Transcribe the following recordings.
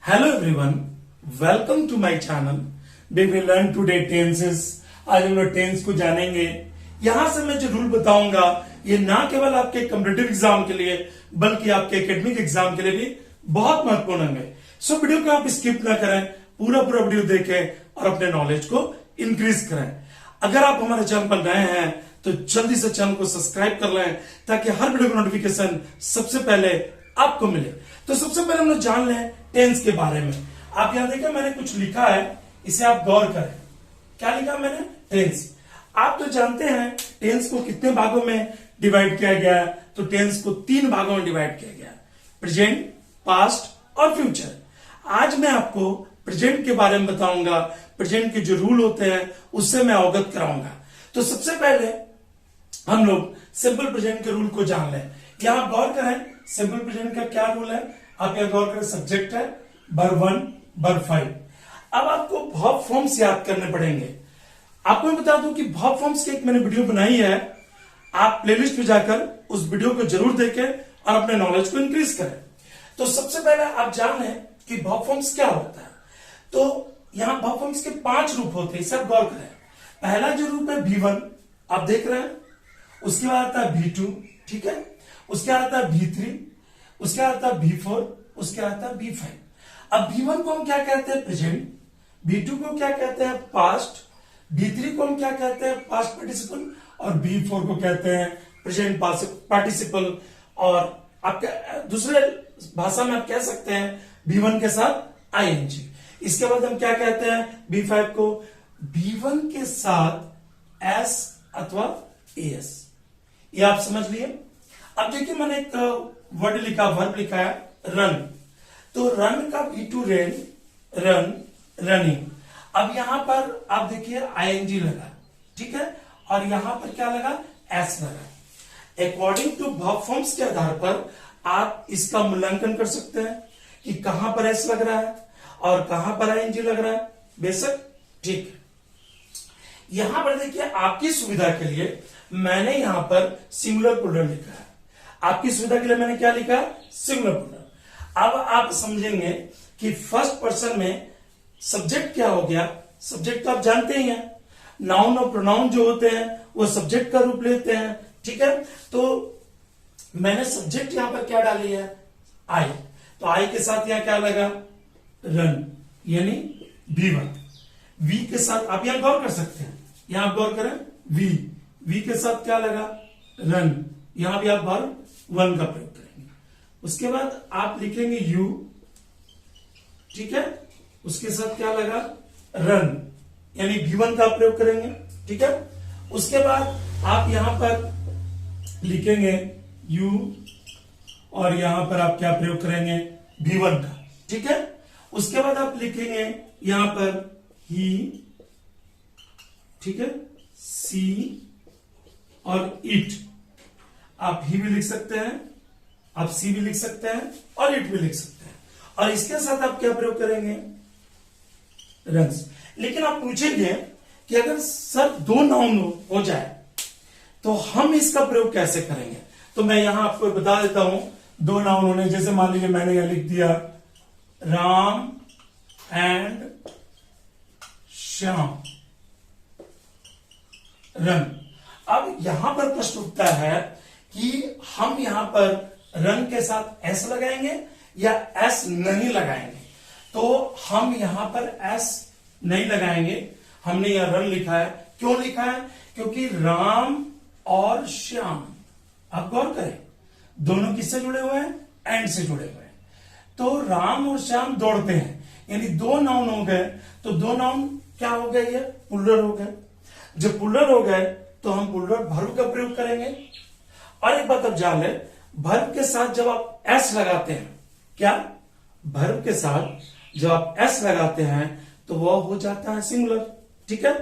Hello everyone, welcome to my channel. We will learn today tenses. आज हम लोग tense को जानेंगे। यहां से मैं जो रूल बताऊंगा ये ना केवल आपके कॉम्पिटिटिव एग्जाम के लिए बल्कि आपके एकेडमिक एग्जाम के लिए भी बहुत महत्वपूर्ण होंगे। सो वीडियो को आप स्किप ना करें, पूरा वीडियो देखें और अपने नॉलेज को इंक्रीज करें। अगर आप हमारे चैनल पर नए हैं तो जल्दी से चैनल को सब्सक्राइब कर लें ताकि हर वीडियो का नोटिफिकेशन सबसे पहले आपको मिले। तो सबसे पहले हम लोग जान लें टेंस के बारे में। आप यहां देखिए मैंने कुछ लिखा है, इसे आप गौर करें। क्या लिखा मैंने? टेंस। आप तो जानते हैं टेंस को कितने भागों में डिवाइड किया गया है। तो टेंस को 3 भागों में डिवाइड किया गया है, प्रेजेंट, पास्ट और फ्यूचर। आज मैं आपको प्रेजेंट के बारे में बताऊंगा, प्रेजेंट के जो रूल होते हैं उससे मैं अवगत कराऊंगा। तो सबसे पहले हम लोग सिंपल प्रेजेंट के रूल को जान लें। यहां आप गौर करें, सिंपल प्रेजेंट का क्या रूल है। आप यहां गौर करें, सब्जेक्ट है वर्ब 1 वर्ब 5। अब आपको वर्ब फॉर्म्स याद करने पड़ेंगे। आपको मैं बता दूं कि वर्ब फॉर्म्स की एक मैंने वीडियो बनाई है, आप प्लेलिस्ट पे जाकर उस वीडियो को जरूर देखें और अपने नॉलेज को इंक्रीज करें। तो सबसे पहले आप जान लें कि वर्ब फॉर्म्स क्या होता है। तो यहां वर्ब फॉर्म्स के 5 रूप होते हैं, सब गौर करें। पहला जो रूप है V1, आप देख रहे हैं। उसके बाद आता है V2, ठीक है। उसके बाद आता है V3, उसके बाद आता है V4, उसके बाद आता है V5। अब V1 को हम क्या कहते हैं? प्रेजेंट। V2 को क्या कहते हैं? पास्ट। V3 को हम क्या कहते हैं? Past participle. और V4 को कहते हैं प्रेजेंट पार्टिसिपल। और आप दूसरे भाषा में आप कह सकते हैं V1 के साथ ING। इसके बाद हम क्या कहते हैं? V5 को V1 के साथ S अथवा AS। ये आप समझ लिए। अब देखिए मैंने एक वर्ड लिखा, वर्ब लिखा है रन। तो रन का V2 रन, रन, रनिंग। अब यहां पर आप देखिए ING लगा, ठीक है। और यहां पर क्या लगा? S लगा। अकॉर्डिंग टू वर्ब फॉर्म्स के आधार पर आप इसका मूल्यांकन कर सकते हैं कि कहां पर S लग रहा है और कहां पर ING लग रहा है। बेशक ठीक है। यहां पर देखिए आपकी सुविधा के लिए मैंने यहां पर सिंगुलर प्लूरल लिखा है। आपकी सुविधा के लिए मैंने क्या लिखा? Singular plural. अब आप समझेंगे कि फर्स्ट पर्सन में सब्जेक्ट क्या हो गया। सब्जेक्ट तो आप जानते ही हैं, नाउन और प्रोनाउन जो होते हैं वो सब्जेक्ट का रूप लेते हैं, ठीक है। तो मैंने सब्जेक्ट यहां पर क्या डाली है? आई। तो आई के साथ यहां क्या लगा? रन, यानी V1। V के साथ आप यहां गौर कर सकते हैं, यहां आप गौर करें V के साथ क्या लगा? रन। यहां भी आप वर्ब 1 का प्रयोग करेंगे। उसके बाद आप लिखेंगे U, ठीक है। उसके साथ क्या लगा? रन, यानी V1 का प्रयोग करेंगे, ठीक है। उसके बाद आप यहां पर लिखेंगे U और यहां पर आप क्या प्रयोग करेंगे? V1 का, ठीक है। उसके बाद आप लिखेंगे यहां पर ही, ठीक है, सी और इट। आप ही भी लिख सकते हैं, आप सी भी लिख सकते हैं और इट भी लिख सकते हैं। और इसके साथ आप क्या प्रयोग करेंगे? रन्स। लेकिन आप पूछेंगे कि अगर सर 2 नाउन हो जाए तो हम इसका प्रयोग कैसे करेंगे। तो मैं यहां आपको बता देता हूं 2 नाउन होने। जैसे मान लीजिए मैंने यह लिख दिया राम एंड श्याम, रन। अब यहां पर प्रश्न उठता है कि हम यहां पर रन के साथ S लगाएंगे या S नहीं लगाएंगे। तो हम यहां पर S नहीं लगाएंगे, हमने यहां रन लिखा है। क्यों लिखा है? क्योंकि राम और श्याम, आप गौर करें, दोनों किससे जुड़े हुए हैं? एंड से जुड़े हुए हैं। तो राम और श्याम दौड़ते हैं, यानी 2 नाउन हो गए। तो 2 नाउन क्या हो गए? ये प्लूरल हो गए। जब प्लूरल हो गए तो हम प्लूरल वर्ब का प्रयोग करेंगे। और एक बात आप जान लें, वर्ब के साथ जब आप S लगाते हैं, क्या वर्ब के साथ जब आप S लगाते हैं तो वह हो जाता है सिंगुलर, ठीक है।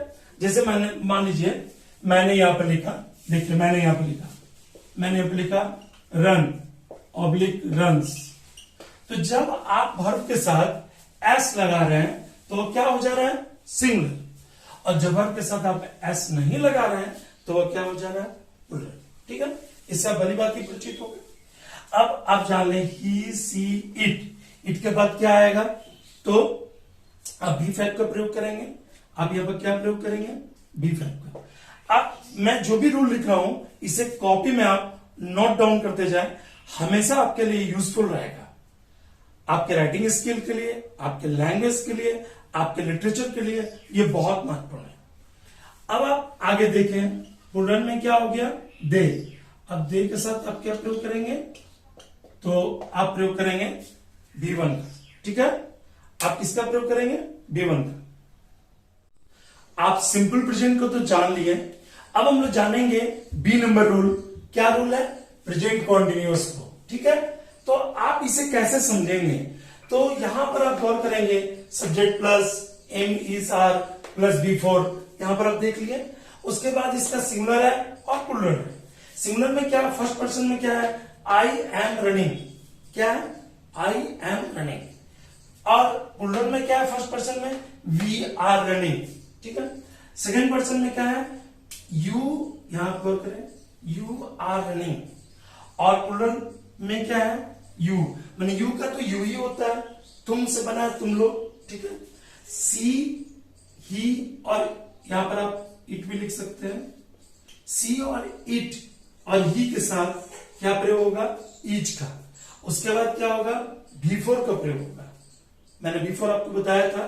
जैसे मैंने मान लीजिए मैंने यहां पर लिखा, देखिए मैंने यहां पर लिखा रन ऑब्लिक रन्स। तो जब आप वर्ब के साथ S लगा रहे हैं तो क्या हो जा रहा है? सिंगुलर। और जब वर्ब के साथ आप S नहीं लगा रहे हैं तो वह क्या हो जा रहा है? प्लूरल, ठीक है। इससे भली बात ही परिचित हो गए। अब आप जान लें ही, सी, इट। इट के बाद क्या आएगा? तो आप बी फैक्ट का प्रयोग करेंगे। आप यहां पर क्या प्रयोग करेंगे? बी फैक्ट का। अब मैं जो भी रूल लिख रहा हूं इसे कॉपी में आप नोट डाउन करते जाएं, हमेशा आपके लिए यूजफुल रहेगा, आपके राइटिंग स्किल के लिए, आपके लैंग्वेज के लिए, आपके लिटरेचर के लिए ये बहुत महत्वपूर्ण है। अब आप आगे देखें, पुलरन में क्या हो गया? दे। अब दे के साथ आप क्या प्रयोग करेंगे? तो आप प्रयोग करेंगे B1 का। ठीक है, आप किसका प्रयोग करेंगे? B1 का। आप सिंपल प्रेजेंट को तो जान लिए, अब हम लोग जानेंगे बी नंबर रूल। क्या रूल है? प्रेजेंट कॉन्टिन्यूअस को। ठीक है, तो आप इसे कैसे समझेंगे? तो यहां पर आप गौर करेंगे, subject plus am is are plus B4 यहां पर आप देख लिए। उसके बाद इसका सिंगुलर है और प्लूरल है। सिंगुलर में क्या? फर्स्ट पर्सन में क्या है? I am running. क्या है? I am running. और प्लूरल में क्या है? फर्स्ट पर्सन में वी आर रनिंग। ठीक है, सेकेंड पर्सन में क्या है? यू, यहां पर गौर करें, यू आर रनिंग। और प्लूरल में क्या है? यू, मैंने यू का तो यू ही होता है, तुम से बना है तुम लोग। ठीक है, सी, ही, और यहां पर आप इट भी लिख सकते हैं। सी और इट और ही के साथ क्या प्रयोग होगा? ईच का। उसके बाद क्या होगा? V4 का प्रयोग होगा। मैंने V4 आपको बताया था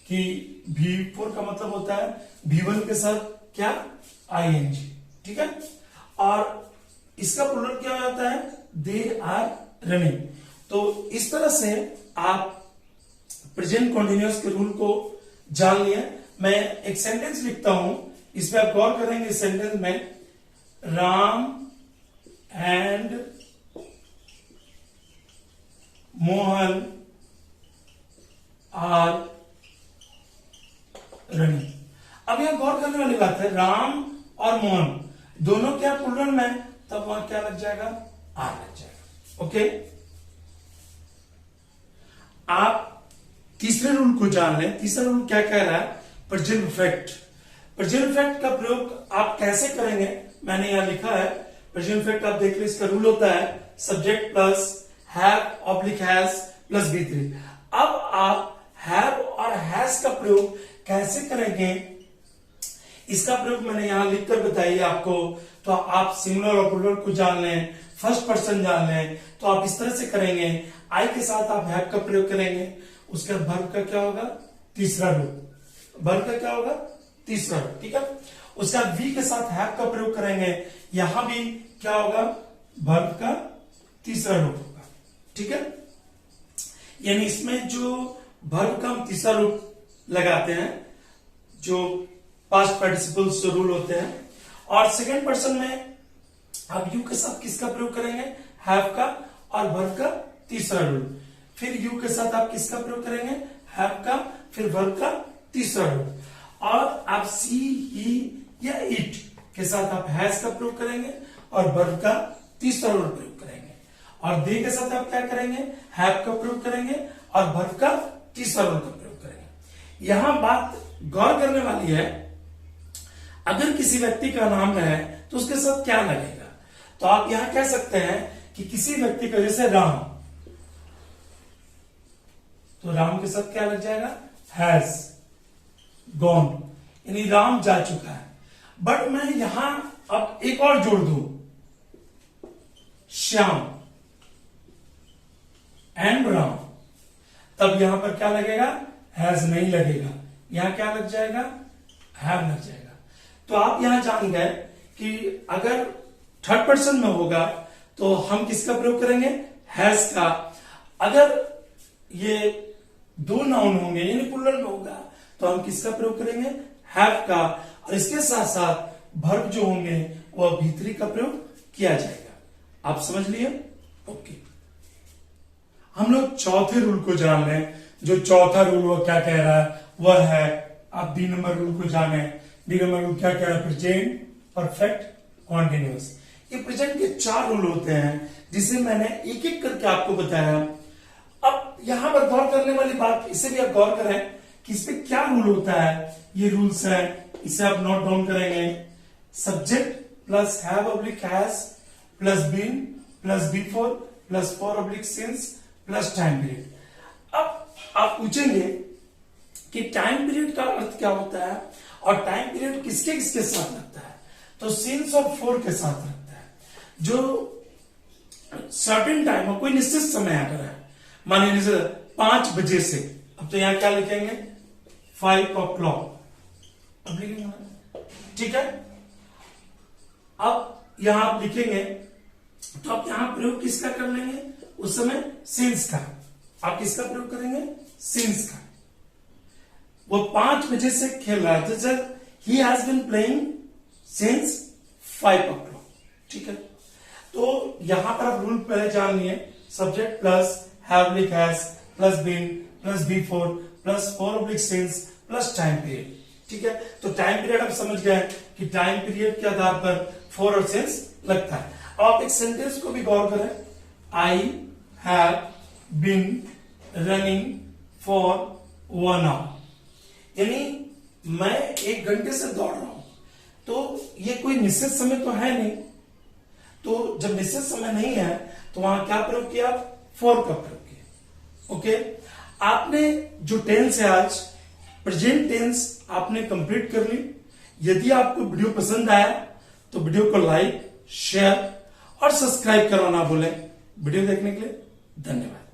कि V4 का मतलब होता है V1 के साथ क्या? ING। ठीक है, और इसका प्लूरल क्या होता है? They are running. तो इस तरह से आप प्रेजेंट कॉन्टिन्यूअस के रूल को जान लिए। मैं एक सेंटेंस लिखता हूं, इस पे आप गौर करेंगे। इस सेंटेंस में Ram and Mohan are running. अब यहां गौर करने वाली बात है, राम और मोहन दोनों क्या प्लूरल में, तब वहां क्या लग जाएगा? आर लग जाएगा। ओके, आप तीसरे रूल को जान लें। तीसरा रूल क्या कह रहा है? Present perfect. प्रेजेंट परफेक्ट का प्रयोग आप कैसे करेंगे? मैंने यहां लिखा है प्रेजेंट परफेक्ट। आप देख लो, इसका रूल होता है subject plus have oblique has plus B3। अब आप हैव और हैज का प्रयोग कैसे करेंगे? इसका प्रयोग मैंने यहां लिखकर बताइए आपको। तो आप सिंगुलर और प्लूरल को जान लें, फर्स्ट पर्सन जान लें, तो आप इस तरह से करेंगे। आई के साथ आप हैव का प्रयोग करेंगे। उसके बाद वर्ब का क्या होगा? तीसरा रूल। वर्ब का क्या होगा? तीसरा रूल। ठीक है, उसका वी के साथ हैव का प्रयोग करेंगे। यहां भी क्या होगा? वर्ब का तीसरा रूप होगा। ठीक है, यानी इसमें जो वर्ब का हम तीसरा रूप लगाते हैं, जो पास्ट पार्टिसिपल्स जो रूल होते हैं। और सेकेंड पर्सन में आप यू के साथ किसका प्रयोग करेंगे? हैव का, और वर्ब का तीसरा रूल। फिर यू के साथ आप किसका प्रयोग करेंगे? हैव का, फिर वर्ब का तीसरा रूल। और आप सी, ही या इट के साथ आप हैज का प्रयोग करेंगे और वर्ब का तीसरा रूल प्रयोग करेंगे। और दे के साथ आप क्या करेंगे? हैव का प्रयोग करेंगे और वर्ब का तीसरा रूल का प्रयोग करेंगे। यहां बात गौर करने वाली है, अगर किसी व्यक्ति का नाम है तो उसके साथ क्या लगेगा? तो आप यहां कह सकते हैं कि किसी व्यक्ति का, जैसे राम, तो राम के साथ क्या लग जाएगा? हैज गॉन, यानी राम जा चुका है। बट मैं यहां अब एक और जोड़ दूं, श्याम एंड राम, तब यहां पर क्या लगेगा? हैज नहीं लगेगा, यहां क्या लग जाएगा? हैव लग जाएगा। तो आप यहां जान गए कि अगर थर्ड पर्सन में होगा तो हम किसका प्रयोग करेंगे? हैज का। अगर ये दो नाउन होंगे यानी प्लूरल में होगा तो हम किसका प्रयोग करेंगे? हैव का। और इसके साथ साथ वर्ब जो होंगे वह B3 का प्रयोग किया जाएगा। आप समझ लिए? ओके, हम लोग चौथे रूल को जान लें। जो चौथा रूल वो क्या कह रहा है? वह है, आप बी नंबर रूल को जाने। बी नंबर रूल क्या कह रहा है? Present perfect continuous. ये प्रेजेंट के 4 रूल होते हैं जिसे मैंने एक एक करके आपको बताया। अब यहां पर गौर करने वाली बात, इसे भी आप गौर करें कि इस पे क्या रूल होता है। ये रूल्स है, इसे आप नोट डाउन करेंगे। Subject plus have oblique has plus been plus B4 plus for oblique since plus time period. अब आप पूछेंगे कि टाइम पीरियड का अर्थ क्या होता है और टाइम पीरियड किसके किसके साथ लगता है, तो सिंस और फॉर के साथ लगता है। जो सर्टेन टाइम और कोई निश्चित समय अगर है, मान लीजिए 5 बजे से, अब तो यहां क्या लिखेंगे 5 o'clock अब लिखेंगे, ठीक है। अब यहां आप लिखेंगे तो आप यहां प्रयोग किसका कर लेंगे, उस समय सिंस का। आप किसका प्रयोग करेंगे, सिंस का। वो 5 बजे से खेल रहा है, तो he has been playing since 5 o'clock, ठीक है। तो यहां पर आप रूल पहले जान लिए, सब्जेक्ट प्लस हैव लिख has plus been plus before plus for oblique since plus time period, ठीक है। तो टाइम पीरियड आप समझ गए कि टाइम पीरियड के आधार पर फॉर और सिंस लगता है। अब आप एक सेंटेंस को भी गौर करें, I have been running for 1 hour, यानी मैं 1 घंटे से दौड़ रहा हूं। तो ये कोई निश्चित समय तो है नहीं, तो जब निश्चित समय नहीं है तो वहां क्या प्रयोग किया, फॉर का प्रयोग किया। ओके, आपने जो टेंस है आज प्रेजेंट टेंस आपने कंप्लीट कर ली। यदि आपको वीडियो पसंद आया तो वीडियो को लाइक, शेयर और सब्सक्राइब करना ना भूलें। वीडियो देखने के लिए धन्यवाद।